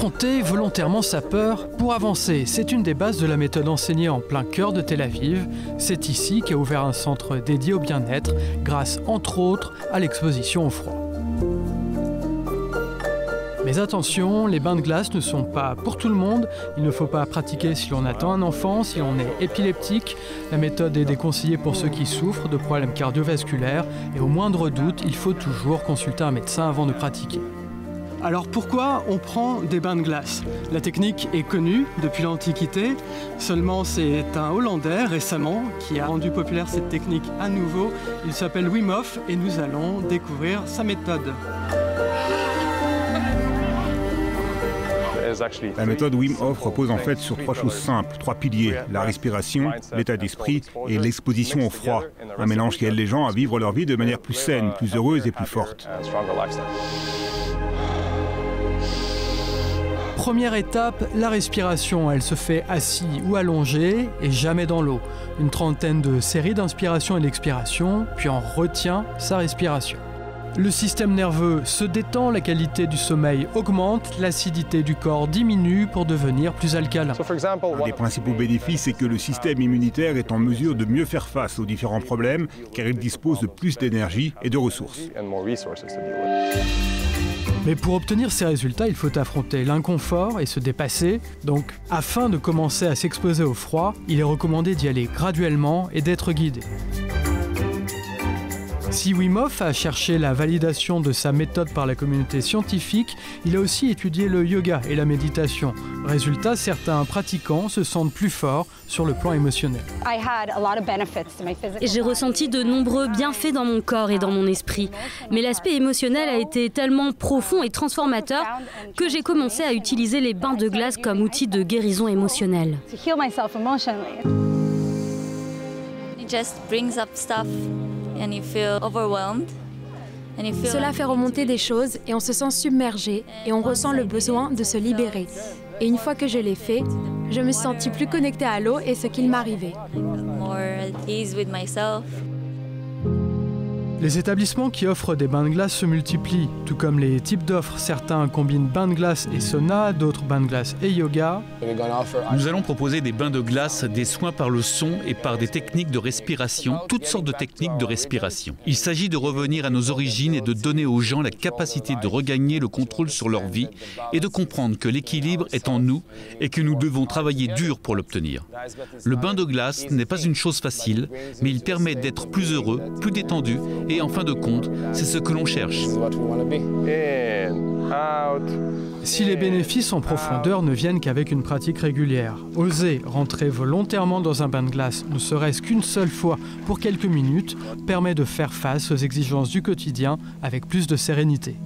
Affronter volontairement sa peur pour avancer, c'est une des bases de la méthode enseignée en plein cœur de Tel Aviv. C'est ici qu'a ouvert un centre dédié au bien-être, grâce entre autres à l'exposition au froid. Mais attention, les bains de glace ne sont pas pour tout le monde. Il ne faut pas pratiquer si l'on attend un enfant, si l'on est épileptique. La méthode est déconseillée pour ceux qui souffrent de problèmes cardiovasculaires. Et au moindre doute, il faut toujours consulter un médecin avant de pratiquer. Alors pourquoi on prend des bains de glace? La technique est connue depuis l'Antiquité, seulement c'est un Hollandais récemment qui a rendu populaire cette technique à nouveau. Il s'appelle Wim Hof et nous allons découvrir sa méthode. La méthode Wim Hof repose en fait sur 3 choses simples, 3 piliers, la respiration, l'état d'esprit et l'exposition au froid. Un mélange qui aide les gens à vivre leur vie de manière plus saine, plus heureuse et plus forte. Première étape, la respiration. Elle se fait assis ou allongé et jamais dans l'eau. Une trentaine de séries d'inspiration et d'expiration, puis on retient sa respiration. Le système nerveux se détend, la qualité du sommeil augmente, l'acidité du corps diminue pour devenir plus alcalin. Un des principaux bénéfices, c'est que le système immunitaire est en mesure de mieux faire face aux différents problèmes, car il dispose de plus d'énergie et de ressources. Mais pour obtenir ces résultats, il faut affronter l'inconfort et se dépasser. Donc, afin de commencer à s'exposer au froid, il est recommandé d'y aller graduellement et d'être guidé. Si Wim Hof a cherché la validation de sa méthode par la communauté scientifique, il a aussi étudié le yoga et la méditation. Résultat, certains pratiquants se sentent plus forts sur le plan émotionnel. J'ai ressenti de nombreux bienfaits dans mon corps et dans mon esprit. Mais l'aspect émotionnel a été tellement profond et transformateur que j'ai commencé à utiliser les bains de glace comme outil de guérison émotionnelle. Cela fait remonter des choses et on se sent submergé et on ressent le besoin de se libérer. Et une fois que je l'ai fait, je me sentis plus connectée à l'eau et ce qu'il m'arrivait. Les établissements qui offrent des bains de glace se multiplient, tout comme les types d'offres. Certains combinent bains de glace et sauna, d'autres bains de glace et yoga. Nous allons proposer des bains de glace, des soins par le son et par des techniques de respiration, toutes sortes de techniques de respiration. Il s'agit de revenir à nos origines et de donner aux gens la capacité de regagner le contrôle sur leur vie et de comprendre que l'équilibre est en nous et que nous devons travailler dur pour l'obtenir. Le bain de glace n'est pas une chose facile, mais il permet d'être plus heureux, plus détendu. Et en fin de compte, c'est ce que l'on cherche. Si les bénéfices en profondeur ne viennent qu'avec une pratique régulière, oser rentrer volontairement dans un bain de glace, ne serait-ce qu'une seule fois pour quelques minutes, permet de faire face aux exigences du quotidien avec plus de sérénité.